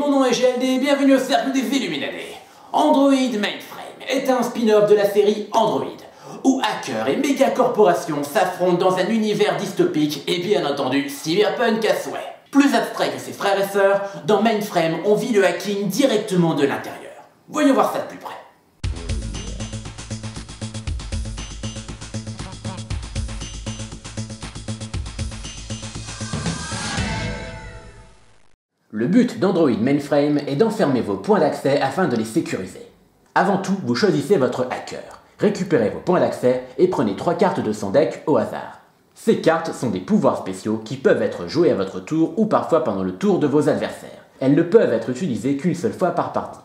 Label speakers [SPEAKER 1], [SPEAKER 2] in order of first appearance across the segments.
[SPEAKER 1] mon nom est GLD, bienvenue au cercle des Illuminati. Android Mainframe est un spin-off de la série Android, où hackers et méga-corporations s'affrontent dans un univers dystopique et bien entendu cyberpunk à souhait. Plus abstrait que ses frères et sœurs, dans Mainframe, on vit le hacking directement de l'intérieur. Voyons voir ça de plus près. Le but d'Android Mainframe est d'enfermer vos points d'accès afin de les sécuriser. Avant tout, vous choisissez votre hacker, récupérez vos points d'accès et prenez 3 cartes de son deck au hasard. Ces cartes sont des pouvoirs spéciaux qui peuvent être joués à votre tour ou parfois pendant le tour de vos adversaires. Elles ne peuvent être utilisées qu'une seule fois par partie.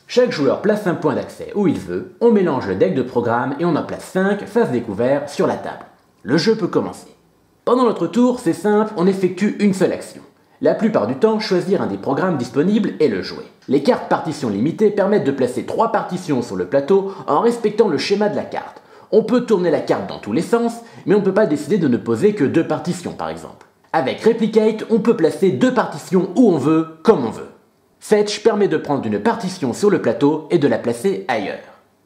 [SPEAKER 1] Chaque joueur place un point d'accès où il veut, on mélange le deck de programme et on en place 5 face découvert sur la table. Le jeu peut commencer. Pendant notre tour, c'est simple, on effectue une seule action. La plupart du temps, choisir un des programmes disponibles et le jouer. Les cartes partitions limitées permettent de placer 3 partitions sur le plateau en respectant le schéma de la carte. On peut tourner la carte dans tous les sens, mais on ne peut pas décider de ne poser que 2 partitions par exemple. Avec Replicate, on peut placer 2 partitions où on veut, comme on veut. Fetch permet de prendre une partition sur le plateau et de la placer ailleurs.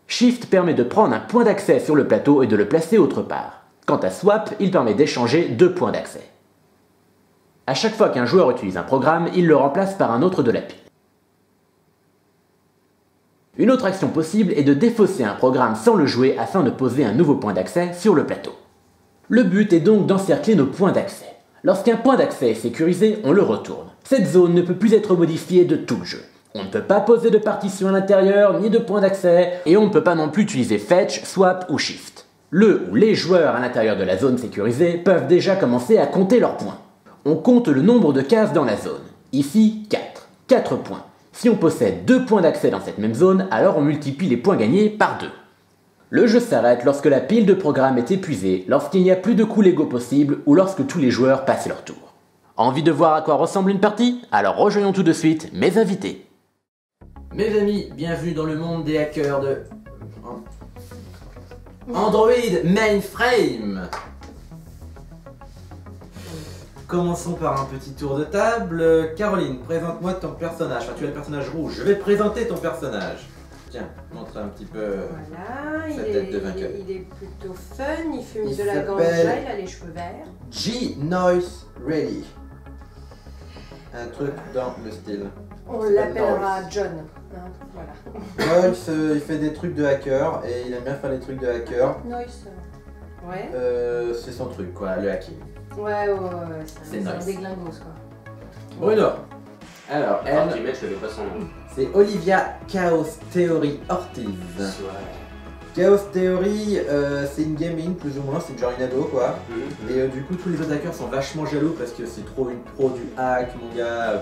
[SPEAKER 1] Shift permet de prendre un point d'accès sur le plateau et de le placer autre part. Quant à Swap, il permet d'échanger 2 points d'accès. À chaque fois qu'un joueur utilise un programme, il le remplace par un autre de la pile. Une autre action possible est de défausser un programme sans le jouer afin de poser un nouveau point d'accès sur le plateau. Le but est donc d'encercler nos points d'accès. Lorsqu'un point d'accès est sécurisé, on le retourne. Cette zone ne peut plus être modifiée de tout le jeu. On ne peut pas poser de partition à l'intérieur, ni de point d'accès, et on ne peut pas non plus utiliser Fetch, Swap ou Shift. Le ou les joueurs à l'intérieur de la zone sécurisée peuvent déjà commencer à compter leurs points. On compte le nombre de cases dans la zone. Ici, 4. 4 points. Si on possède 2 points d'accès dans cette même zone, alors on multiplie les points gagnés par 2. Le jeu s'arrête lorsque la pile de programme est épuisée, lorsqu'il n'y a plus de coups légaux possibles ou lorsque tous les joueurs passent leur tour. Envie de voir à quoi ressemble une partie? Alors rejoignons tout de suite mes invités. Mes amis, bienvenue dans le monde des hackers de Android Mainframe. Commençons par un petit tour de table. Caroline, présente-moi ton personnage. Enfin, tu es le personnage rouge. Je vais présenter ton personnage. Tiens, montre un petit peu sa tête de vainqueur.
[SPEAKER 2] Il est plutôt fun, il fume de la ganja, il a les cheveux verts.
[SPEAKER 3] G-Noise Ready. Un truc dans le style.
[SPEAKER 2] On l'appellera John. Hein, voilà.
[SPEAKER 3] Noise, il fait des trucs de hacker et il aime bien faire des trucs de hacker.
[SPEAKER 2] Noise. Ouais.
[SPEAKER 3] C'est son truc, quoi, le hacking.
[SPEAKER 2] Ouais,
[SPEAKER 3] c'est
[SPEAKER 2] un
[SPEAKER 3] nice.
[SPEAKER 2] déglingos, quoi.
[SPEAKER 3] Bruno. Alors, elle,
[SPEAKER 4] je connais pas son nom.
[SPEAKER 3] c'est Olivia Chaos Theory Ortiz. Chaos Theory, c'est une gaming plus ou moins, c'est genre une ado quoi. Et du coup, tous les autres hackers sont vachement jaloux parce que c'est trop une pro du hack, mon gars.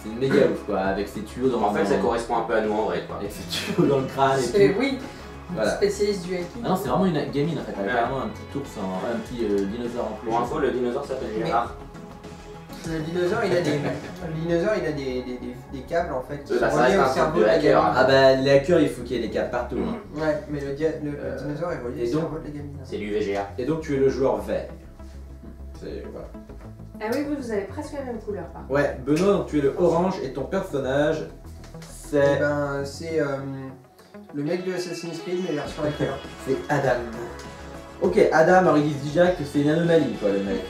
[SPEAKER 3] C'est une méga ouf quoi, avec ses tuyaux dans
[SPEAKER 4] En fait, ça correspond un peu à nous en vrai quoi.
[SPEAKER 3] Avec ses tuyaux dans le crâne et tout.
[SPEAKER 2] Oui,
[SPEAKER 3] Voilà.
[SPEAKER 2] spécialiste du hacking.
[SPEAKER 3] Ah non, c'est vraiment une gamine en fait, elle a carrément un petit ours, un petit dinosaure en plus.
[SPEAKER 4] Pour info, le dinosaure s'appelle Gérard.
[SPEAKER 5] Le dinosaure, il a des câbles en fait qui
[SPEAKER 4] Ça
[SPEAKER 5] sont
[SPEAKER 4] reste
[SPEAKER 5] reliés
[SPEAKER 4] un
[SPEAKER 5] au
[SPEAKER 4] truc
[SPEAKER 5] cerveau
[SPEAKER 4] de
[SPEAKER 5] de la
[SPEAKER 4] hacker,
[SPEAKER 5] gamine.
[SPEAKER 3] Ah bah les hackers il faut qu'il y ait des câbles partout. Hein.
[SPEAKER 5] Ouais, mais le dinosaure est relié
[SPEAKER 3] Et
[SPEAKER 5] au
[SPEAKER 3] donc-
[SPEAKER 5] cerveau de la gamine.
[SPEAKER 4] C'est du VGA.
[SPEAKER 3] Et donc tu es le joueur vert. C'est voilà.
[SPEAKER 2] Ah oui, vous avez presque la même couleur par contre.
[SPEAKER 3] Ouais, Benoît, donc tu es le orange et ton personnage
[SPEAKER 5] Eh
[SPEAKER 3] c'est
[SPEAKER 5] ben, c'est le mec de Assassin's Creed, mais version hacker.
[SPEAKER 3] c'est Adam. Ok, Adam, alors ils disent déjà que c'est une anomalie quoi le mec.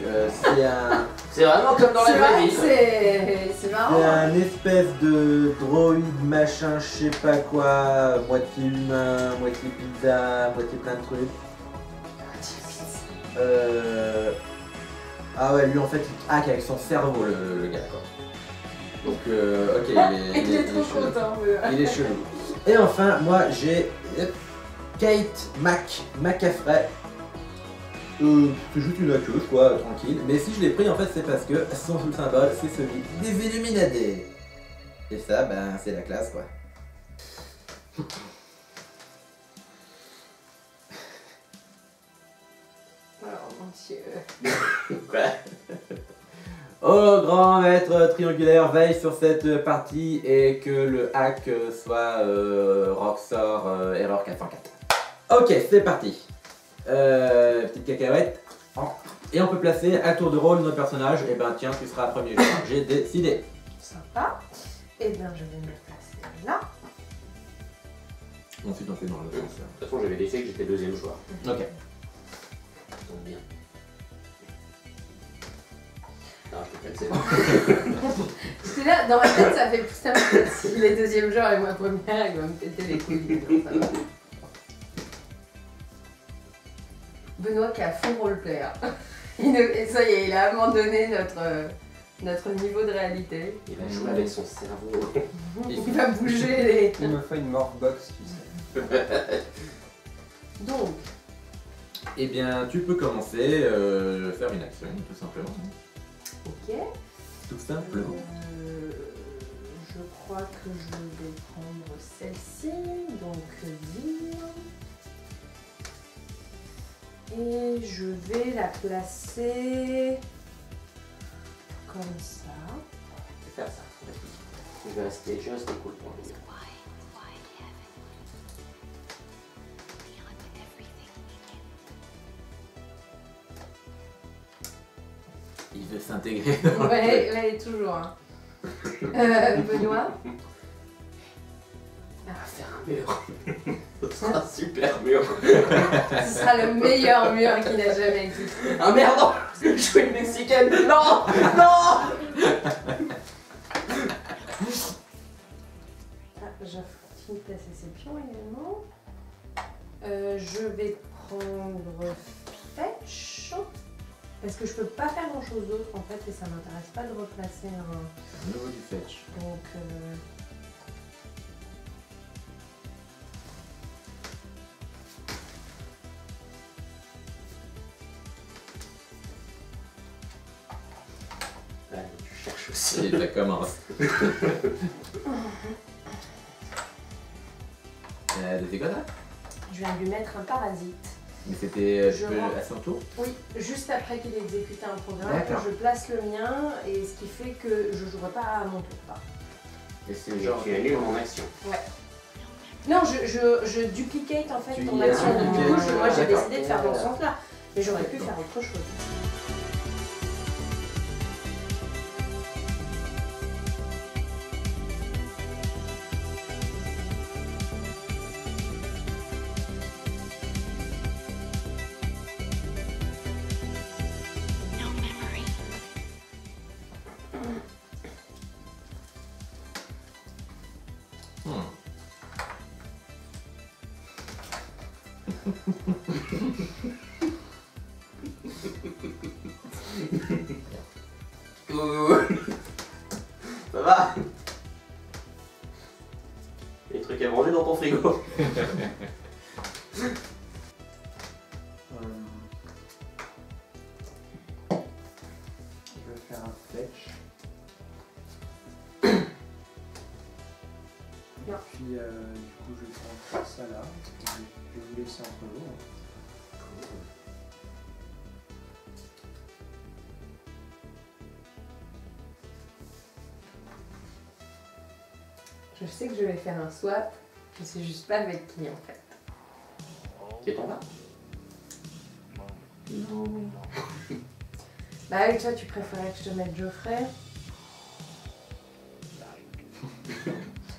[SPEAKER 3] C'est un.
[SPEAKER 4] C'est vraiment comme dans la
[SPEAKER 2] C'est
[SPEAKER 4] vraie
[SPEAKER 2] vrai,
[SPEAKER 4] vie.
[SPEAKER 2] c'est
[SPEAKER 3] C'est
[SPEAKER 2] marrant.
[SPEAKER 3] un espèce de droïde machin, je sais pas quoi, moitié humain, moitié pizza, moitié plein de trucs. Ah ouais, lui en fait il hack avec son cerveau le gars quoi. Donc ok,
[SPEAKER 2] Il est trop
[SPEAKER 3] chelou.
[SPEAKER 2] content.
[SPEAKER 3] Il est chelou. Et enfin, moi j'ai Kate McAfee. C'est juste une hackeuse quoi, tranquille. Mais si je l'ai pris en fait c'est parce que son symbole c'est celui des Illuminati. Et ça, ben c'est la classe quoi.
[SPEAKER 2] Alors, mon Dieu.
[SPEAKER 3] Oh grand maître triangulaire, veille sur cette partie et que le hack soit Roxor Error 404. Ok, c'est parti. Petite cacahuète. Et on peut placer à tour de rôle notre personnage. Et ben tiens, tu seras premier joueur. J'ai décidé.
[SPEAKER 2] Sympa. Eh bien, je vais me placer là.
[SPEAKER 3] Ensuite, on fait dans le sens.
[SPEAKER 4] De toute façon, j'avais laissé que j'étais deuxième joueur.
[SPEAKER 3] Ok.
[SPEAKER 4] Ça tombe bien. Non, je te c'est bon.
[SPEAKER 2] Parce que là, dans ma tête, ça fait putain, si les deuxièmes joueurs et moi première, il va me péter les couilles. Non, ça va. Benoît qui a fond roleplay. Hein. Et ça y est, il a abandonné notre niveau de réalité.
[SPEAKER 4] Il va jouer avec son cerveau.
[SPEAKER 2] Il va bouger les...
[SPEAKER 5] Il me fait une morphbox, tu sais.
[SPEAKER 2] Donc,
[SPEAKER 3] Eh bien, tu peux commencer faire une action, tout simplement.
[SPEAKER 2] ok.
[SPEAKER 3] Tout simplement.
[SPEAKER 2] Je crois que je vais prendre celle-ci, donc dire. Et je vais la placer comme ça.
[SPEAKER 4] Je vais faire ça. Je vais rester cool pour le dire.
[SPEAKER 3] Il veut s'intégrer.
[SPEAKER 2] Ouais, toujours. Hein. Benoît.
[SPEAKER 4] On va faire un mur. Ce sera un super mur.
[SPEAKER 2] Ce sera le meilleur mur qui n'a jamais existé.
[SPEAKER 4] Ah merde, non. Je suis une mexicaine. Non. Non.
[SPEAKER 2] J'ai fini de placer ses pions également. Je vais prendre fetch. Parce que je peux pas faire grand chose d'autre en fait et ça m'intéresse pas de replacer un.
[SPEAKER 3] Nouveau du fetch.
[SPEAKER 2] Donc.
[SPEAKER 4] Allez, tu cherches aussi.
[SPEAKER 3] Et ça commence. C'était quoi ça?
[SPEAKER 2] Je viens de lui mettre un parasite.
[SPEAKER 3] Mais c'était
[SPEAKER 2] Je
[SPEAKER 3] tu peux-
[SPEAKER 2] rentre.
[SPEAKER 3] à son tour?
[SPEAKER 2] Oui, juste après qu'il ait exécuté un programme,
[SPEAKER 3] D'accord.
[SPEAKER 2] je place le mien et ce qui fait que je jouerai pas à mon tour. Pas.
[SPEAKER 3] Et c'est
[SPEAKER 4] Genre, tu annules mon action.
[SPEAKER 2] Non, je duplicate en fait
[SPEAKER 3] Tu
[SPEAKER 2] ton
[SPEAKER 3] y
[SPEAKER 2] action. Donc, du coup,
[SPEAKER 3] duplicates.
[SPEAKER 2] moi j'ai
[SPEAKER 3] D'accord.
[SPEAKER 2] décidé de faire dans ce sens-là. Mais j'aurais pu
[SPEAKER 3] D'accord.
[SPEAKER 2] faire autre chose.
[SPEAKER 4] Ça va? Il y a des trucs à manger dans ton frigo.
[SPEAKER 5] Je vais faire un fetch.
[SPEAKER 2] Non.
[SPEAKER 5] Puis du coup je vais prendre ça là. Je vais vous laisser entre vous.
[SPEAKER 2] Je sais que je vais faire un swap, je sais juste pas avec qui en fait.
[SPEAKER 4] Et ton là?
[SPEAKER 2] Non. Bah oui, toi tu préférais que je te mette Geoffrey.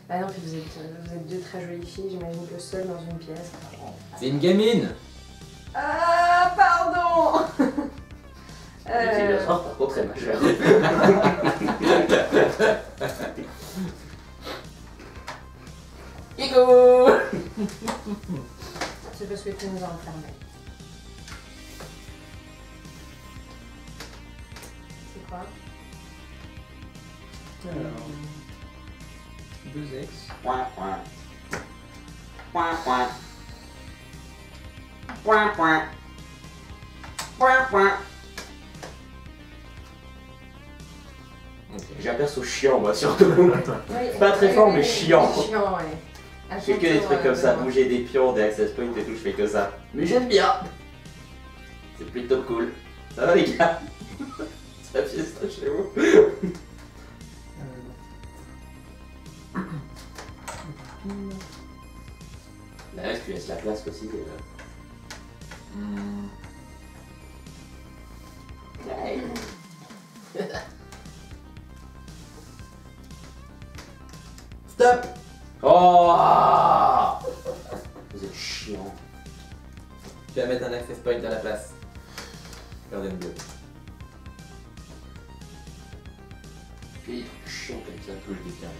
[SPEAKER 2] Bah non, puis vous êtes deux très jolies filles, j'imagine que seule dans une pièce.
[SPEAKER 3] C'est une gamine!
[SPEAKER 2] Ah, pardon.
[SPEAKER 4] C'est bien sûr, par contre, elle est majeure.
[SPEAKER 2] Igo. C'est parce que tu nous as enfermés. C'est quoi?
[SPEAKER 5] Alors, 2x.
[SPEAKER 4] Point, point. Point, point. Point, point. Point, point.
[SPEAKER 3] Ok.
[SPEAKER 4] J'ai un perso chiant, moi, surtout.
[SPEAKER 2] Oui,
[SPEAKER 4] Pas très fort, mais chiant.
[SPEAKER 2] Chiant, ouais. À
[SPEAKER 4] Je fais
[SPEAKER 2] chaque
[SPEAKER 4] que des
[SPEAKER 2] tour,
[SPEAKER 4] trucs comme ça,
[SPEAKER 2] Benoît.
[SPEAKER 4] bouger des pions, des access points et tout, je fais que ça. Mais j'aime bien. C'est plutôt cool. Ça va les gars? C'est la fiesta chez vous. Bah ouais, tu laisses la place aussi.
[SPEAKER 3] Hmm.
[SPEAKER 4] Ouais.
[SPEAKER 3] Stop.
[SPEAKER 4] Oh, vous êtes chiant.
[SPEAKER 3] Tu vas mettre un access point à la place. Garden bleu.
[SPEAKER 4] Puis chiant comme ça, tout le week-end.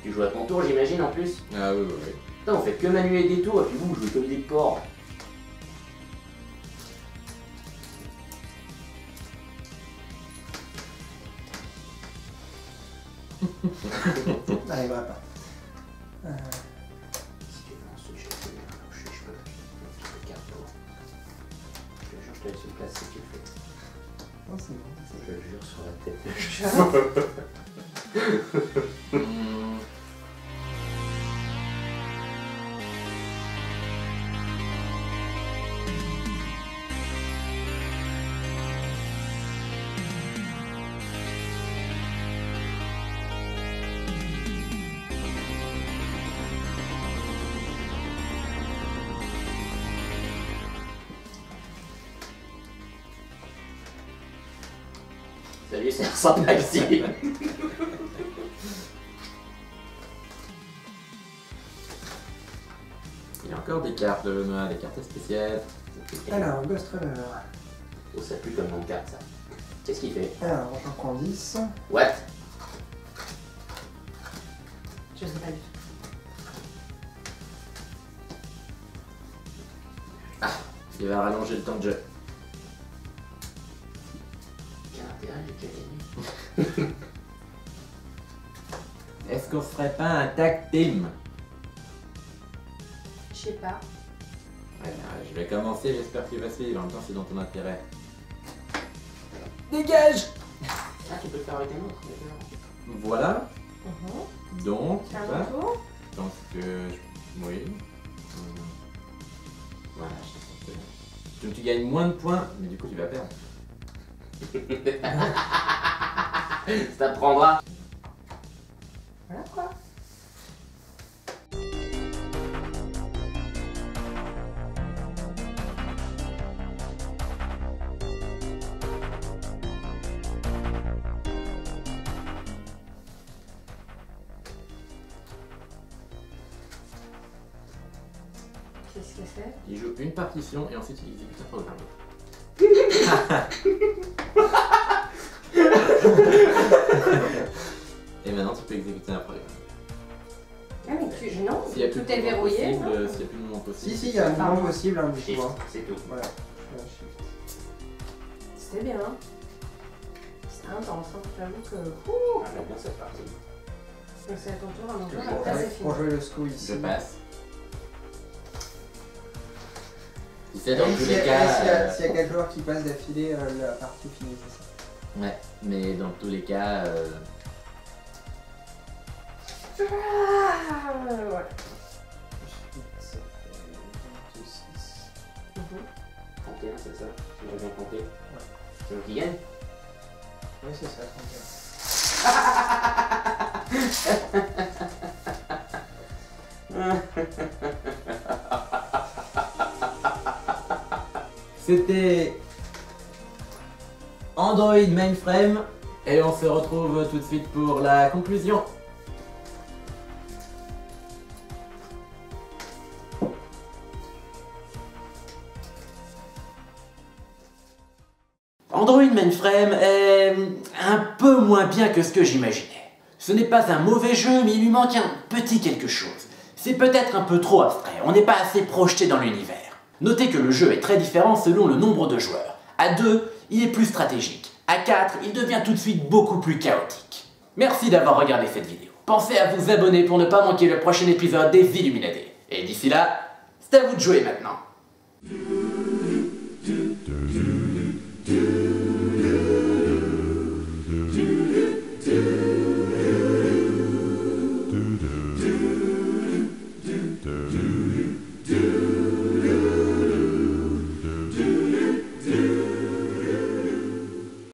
[SPEAKER 4] Tu joues à ton tour, j'imagine, en plus.
[SPEAKER 3] Ah oui, oui, oui.
[SPEAKER 4] Putain, on fait que manuer des tours et puis vous jouez comme des porcs.
[SPEAKER 5] N'arrivera pas.
[SPEAKER 4] Si tu veux un sujet, je peux faire une carte pour. Je te laisse une place si tu le fais.
[SPEAKER 5] Non, c'est bon.
[SPEAKER 4] Je le jure sur la tête. Salut, c'est un taxi.
[SPEAKER 3] Il y a encore des cartes de Noah, des cartes spéciales.
[SPEAKER 5] Alors, Ghost Runner.
[SPEAKER 4] Oh, ça pue comme nom de carte, ça. Qu'est-ce qu'il fait?
[SPEAKER 5] Alors, j'en prends 10.
[SPEAKER 4] What?
[SPEAKER 2] Je sais pas du tout.
[SPEAKER 3] Il va rallonger le temps de jeu.
[SPEAKER 4] Quel intérêt j'ai déjà gagné?
[SPEAKER 3] Est-ce qu'on ferait pas un tag team?
[SPEAKER 2] Je sais pas.
[SPEAKER 3] Ouais, je vais commencer, j'espère qu'il va suivre. En même temps, c'est dans ton intérêt. Dégage!
[SPEAKER 4] Ah, tu peux le faire avec un autre, d'accord.
[SPEAKER 3] Voilà.
[SPEAKER 2] Mhm.
[SPEAKER 3] Donc,
[SPEAKER 2] C'est un
[SPEAKER 3] ça,
[SPEAKER 2] tour.
[SPEAKER 3] je pense que... Oui.
[SPEAKER 4] Voilà,
[SPEAKER 3] Donc tu gagnes moins de points, mais du coup tu vas perdre.
[SPEAKER 4] ça te prendra.
[SPEAKER 2] Voilà quoi. Qu'est-ce que c'est?
[SPEAKER 3] Il joue une partition et ensuite il exécute un programme. Et maintenant tu peux exécuter un programme.
[SPEAKER 2] Ah mais tu... Non,
[SPEAKER 3] S'il y a plus
[SPEAKER 2] tout
[SPEAKER 3] de
[SPEAKER 2] est
[SPEAKER 3] mouvement
[SPEAKER 2] verrouillé.
[SPEAKER 3] possible,
[SPEAKER 2] non
[SPEAKER 3] s'il y a plus de mouvement possible.
[SPEAKER 5] Si, il y a un mouvement possible, hein,
[SPEAKER 4] Shift,
[SPEAKER 5] dis-moi.
[SPEAKER 4] c'est tout.
[SPEAKER 5] Voilà. Je fais un shift.
[SPEAKER 2] C'était bien. C'est intense, hein. J'avoue que... Ouh.
[SPEAKER 4] Ah, j'aime bien cette partie.
[SPEAKER 2] Donc c'est à ton tour, à mon tour,
[SPEAKER 4] Toujours.
[SPEAKER 2] après
[SPEAKER 5] Ouais,
[SPEAKER 2] c'est fini.
[SPEAKER 5] pour jouer le SCO ici.
[SPEAKER 3] Je passe. Tu sais, dans
[SPEAKER 5] Et
[SPEAKER 3] tous
[SPEAKER 5] s'il y
[SPEAKER 3] les
[SPEAKER 5] a-
[SPEAKER 3] cas...
[SPEAKER 5] s'il y a 4 joueurs qui passent d'affilée, la partie finit, c'est ça.
[SPEAKER 3] Ouais, mais dans tous les cas...
[SPEAKER 2] Ah, voilà.
[SPEAKER 5] 26.
[SPEAKER 2] Mhm.
[SPEAKER 4] 31, c'est ça? Si j'ai bien compté. C'est moi qui gagne?
[SPEAKER 5] Oui, c'est ça, 31.
[SPEAKER 3] C'était Android Mainframe et on se retrouve tout de suite pour la conclusion. Android Mainframe est un peu moins bien que ce que j'imaginais. Ce n'est pas un mauvais jeu, mais il lui manque un petit quelque chose. C'est peut-être un peu trop abstrait, on n'est pas assez projeté dans l'univers. Notez que le jeu est très différent selon le nombre de joueurs. À 2, il est plus stratégique. À 4, il devient tout de suite beaucoup plus chaotique. Merci d'avoir regardé cette vidéo. Pensez à vous abonner pour ne pas manquer le prochain épisode des Illuminadés. Et d'ici là, c'est à vous de jouer maintenant.